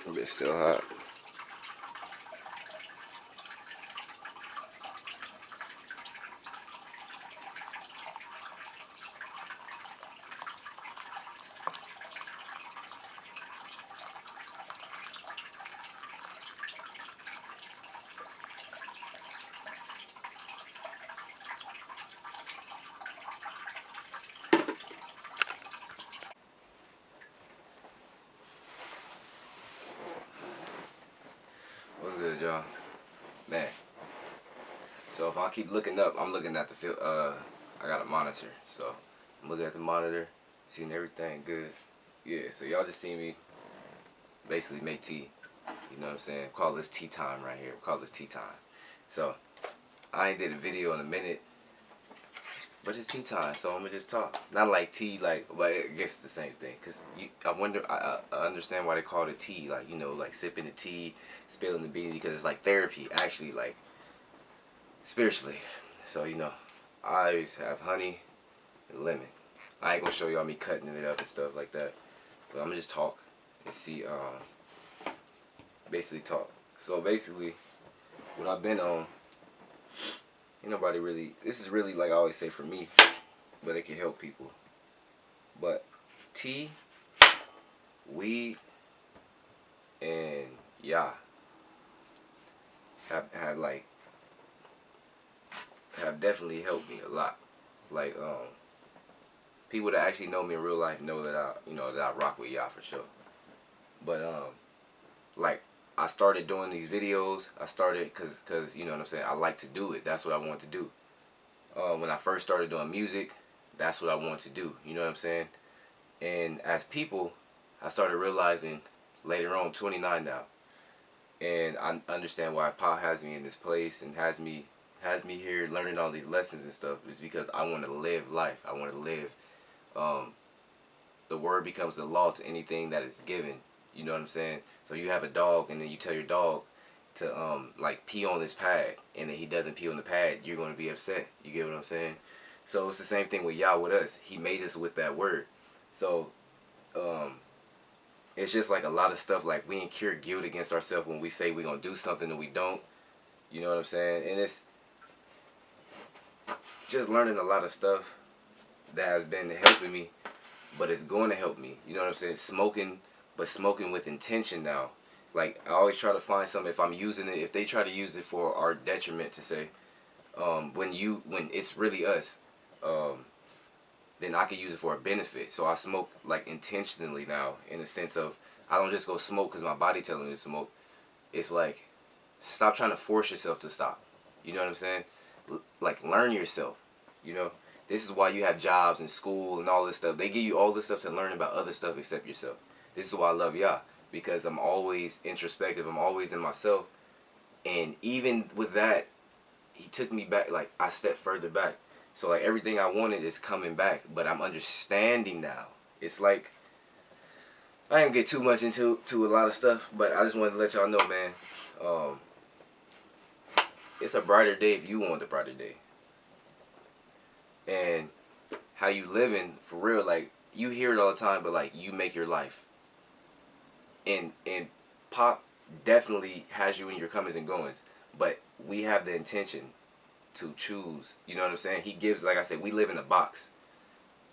It's still hot. What's good, y'all? Man. So if I keep looking up, I'm looking at the field. I got a monitor, so I'm looking at the monitor, seeing everything good. Yeah. So y'all just see me basically make tea. You know what I'm saying? Call this tea time right here. Call this tea time. So I ain't did a video in a minute, but it's tea time, so I'm gonna just talk. Not like tea, like, but I guess it's the same thing. Cause I wonder, I understand why they call it tea. Like, you know, like sipping the tea, spilling the bean, because it's like therapy. Actually, like spiritually. So you know, I always have honey and lemon. I ain't gonna show y'all me cutting it up and stuff like that. But I'm gonna just talk and see, basically talk. So basically, what I've been on, ain't nobody really, this is really like I always say for me, but it can help people. But tea, weed, and Yah have like, have definitely helped me a lot. Like, people that actually know me in real life know that I rock with Yah for sure. But like I started doing these videos. I started cause you know what I'm saying. I like to do it. That's what I want to do. When I first started doing music, that's what I wanted to do. You know what I'm saying. And as people, I started realizing later on, I'm 29 now, and I understand why Pop has me in this place and has me here learning all these lessons and stuff. Is because I want to live life. I want to live. Um, the word becomes the law to anything that is given. You know what I'm saying? So you have a dog, and then you tell your dog to like pee on this pad, and then he doesn't pee on the pad, you're gonna be upset. You get what I'm saying? So it's the same thing with Yah with us. He made us with that word. So um, it's just like a lot of stuff. Like we incur guilt against ourselves when we say we're gonna do something and we don't. You know what I'm saying? And it's just learning a lot of stuff that has been helping me, but it's going to help me. You know what I'm saying? Smoking, but smoking with intention now. Like I always try to find something. If I'm using it, if they try to use it for our detriment, to say, when it's really us, um, then I can use it for a benefit. So I smoke like intentionally now, in the sense of I don't just go smoke because my body telling me to smoke. It's like stop trying to force yourself to stop. You know what I'm saying? Like learn yourself. You know, this is why you have jobs and school and all this stuff. They give you all this stuff to learn about other stuff except yourself. This is why I love Yah, because I'm always introspective. I'm always in myself, and even with that, he took me back. Like I stepped further back. So like everything I wanted is coming back, but I'm understanding now. It's like I didn't get too much into a lot of stuff, but I just wanted to let y'all know, man. Um, it's a brighter day if you want the brighter day. And how you living for real, like you hear it all the time, but like you make your life. And Pop definitely has you in your comings and goings, but we have the intention to choose. You know what I'm saying? He gives, like I said, we live in a box,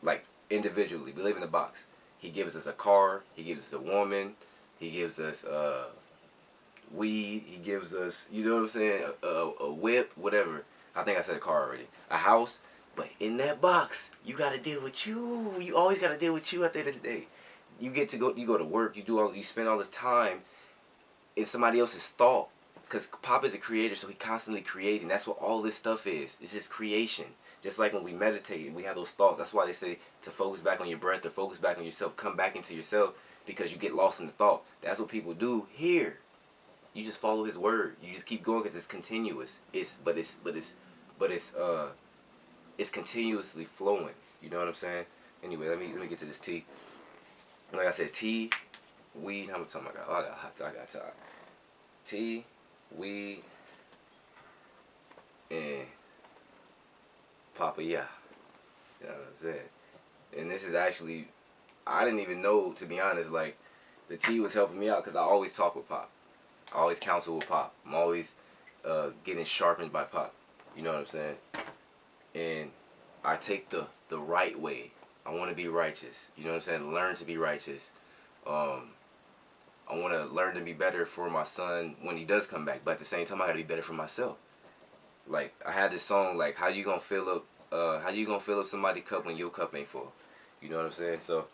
like individually. We live in a box. He gives us a car. He gives us a woman. He gives us weed. He gives us, you know what I'm saying, a whip, whatever. I think I said a car already. A house. But in that box, you got to deal with you. You always got to deal with you at the end of the day. You get to go, you go to work, you spend all this time in somebody else's thought. Because Pop is a creator, so he constantly creating. That's what all this stuff is. It's just creation. Just like when we meditate, we have those thoughts. That's why they say to focus back on your breath, to focus back on yourself, come back into yourself, because you get lost in the thought. That's what people do here. You just follow his word. You just keep going because it's continuous. It's continuously flowing. You know what I'm saying? Anyway, let me get to this tea. Like I said, tea, weed. How much time I got? Oh, I got time. Tea, weed, and Papa Yah. You know what I'm saying? And this is actually, I didn't even know, to be honest, like the tea was helping me out because I always talk with Pop. I always counsel with Pop. I'm always getting sharpened by Pop. You know what I'm saying? And I take the right way. I want to be righteous. You know what I'm saying? Learn to be righteous. I want to learn to be better for my son when he does come back. But at the same time, I got to be better for myself. Like, I had this song, like, how you gonna fill up somebody's cup when your cup ain't full? You know what I'm saying? So,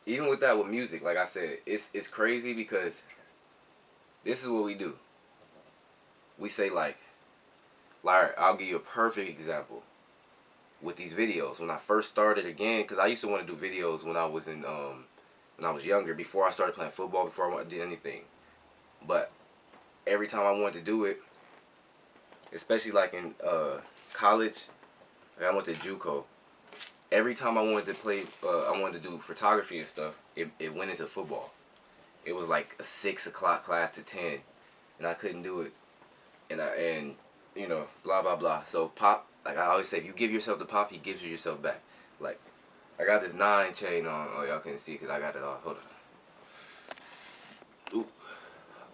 even with that, with music, like I said, it's crazy because this is what we do. We say, like, I'll give you a perfect example with these videos. When I first started again, because I used to want to do videos when I was younger, before I started playing football, before I did anything. But every time I wanted to do it, especially like in college, like I went to JUCO. Every time I wanted to play, I wanted to do photography and stuff, it went into football. It was like a 6 o'clock class to 10, and I couldn't do it. And you know, blah blah blah. So Pop, like I always say, if you give yourself to Pop, he gives you yourself back. Like, I got this 9 chain on. Oh, y'all can't see because I got it all. Hold on. Ooh.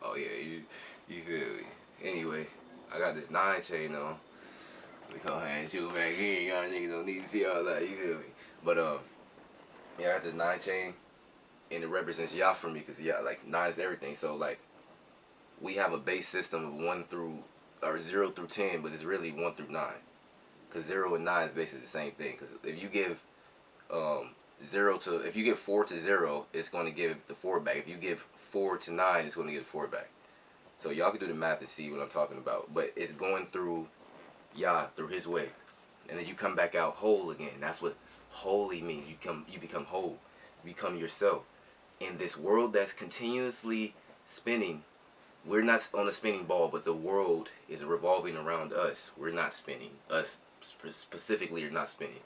Oh yeah, you feel me? Anyway, I got this 9 chain on. We go ahead and shoot back here. Y'all niggas don't need to see all that. You feel me? But yeah, I got this 9 chain, and it represents Yah for me because yeah, like 9 is everything. So like, we have a base system of 0 through 10, but it's really 1 through 9. Because 0 and 9 is basically the same thing. Because if you give if you give 4 to 0, it's going to give the 4 back. If you give 4 to 9, it's going to give the 4 back. So y'all can do the math and see what I'm talking about. But it's going through Yah, through His way, and then you come back out whole again. That's what holy means. You become whole. You become yourself. In this world that's continuously spinning, we're not on a spinning ball, but the world is revolving around us. We're not spinning. Us specifically are not spinning.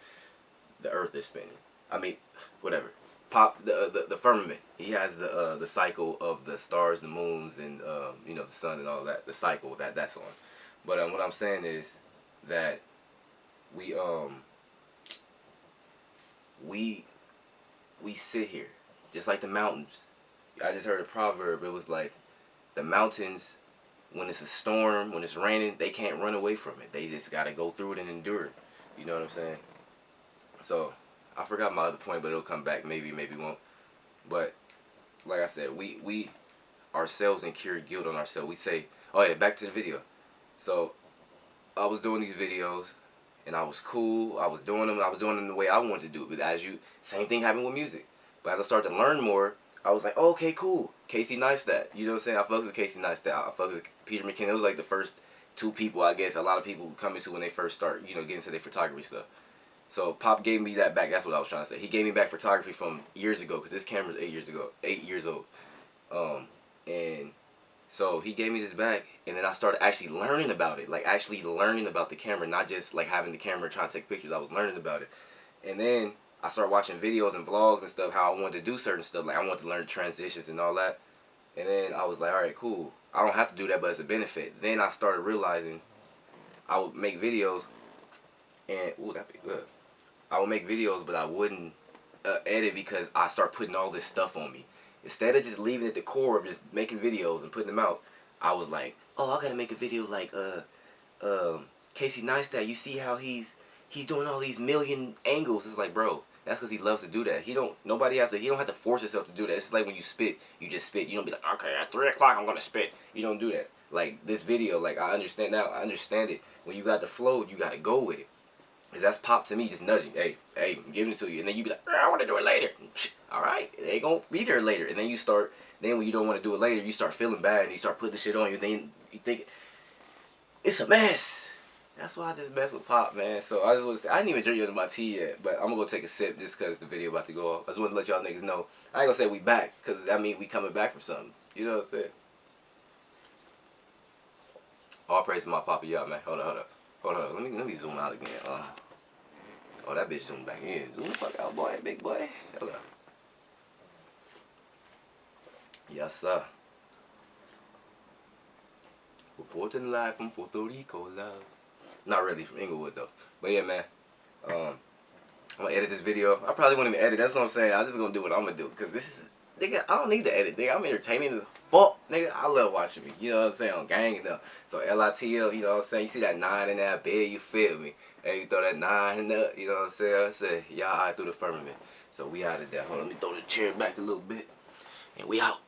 The earth is spinning. I mean, whatever. Pop the firmament. He has the cycle of the stars, the moons, and you know, the sun and all that. The cycle that's on. But what I'm saying is that we sit here just like the mountains. I just heard a proverb. It was like, the mountains, when it's a storm, when it's raining, they can't run away from it. They just gotta go through it and endure it. You know what I'm saying? So I forgot my other point, but it'll come back. Maybe won't. But like I said, we ourselves incur guilt on ourselves. We say, oh yeah, back to the video. So I was doing these videos, and I was cool. I was doing them the way I wanted to do it. But same thing happened with music. But as I started to learn more, I was like, oh, okay, cool. Casey Neistat. You know what I'm saying? I fucks with Casey Neistat. I fucks with Peter McKinnon. It was like the first 2 people, I guess, a lot of people come into when they first start, you know, getting into their photography stuff. So Pop gave me that back. That's what I was trying to say. He gave me back photography from years ago, because this camera's 8 years old. And so he gave me this back, and then I started actually learning about it. Like, actually learning about the camera, not just like having the camera trying to take pictures. I was learning about it. And then I started watching videos and vlogs and stuff, how I wanted to do certain stuff. Like, I wanted to learn transitions and all that. And then I was like, all right, cool. I don't have to do that, but it's a benefit. Then I started realizing I would make videos, and ooh, that'd be good. I would make videos, but I wouldn't edit, because I start putting all this stuff on me. Instead of just leaving it at the core of just making videos and putting them out, I was like, oh, I gotta make a video like Casey Neistat. You see how he's doing all these million angles. It's like, bro, that's because he loves to do that. He don't have to force himself to do that. It's like when you spit, you just spit. You don't be like, okay, at 3 o'clock I'm gonna spit. You don't do that. Like this video, like I understand now. I understand it. When you got the flow, you gotta go with it. Cause that's Pop to me, just nudging. Hey, I'm giving it to you, and then you be like, I want to do it later. All right, it ain't gonna be there later. And then you start. Then when you don't want to do it later, you start feeling bad, and you start putting the shit on you. Then you think it's a mess. That's why I just mess with Pop, man. So I just want to say, I didn't even drink any of my tea yet, but I'm gonna go take a sip just cause the video about to go off. I just want to let y'all niggas know. I ain't gonna say we back, cause that means we coming back for something. You know what I'm saying? All praise to my Papa Yah, man. Hold up. Let me zoom out again. Oh, that bitch zoomed back in. Zoom the fuck out, boy. Big boy. Hold up. Yes, sir. Reporting live from Puerto Rico, love. Not really from Inglewood, though. But yeah, man. I'm gonna edit this video. I probably won't even edit. That's what I'm saying. I'm just gonna do what I'm gonna do. Because nigga, I don't need to edit, nigga. I'm entertaining as fuck, nigga. I love watching me. You know what I'm saying? On gang and them. So LITL, you know what I'm saying? You see that 9 in that bed, you feel me? Hey, you throw that 9 in there, you know what I'm saying? I said, y'all eye through the firmament. So we out of there. Hold on, let me throw the chair back a little bit. And we out.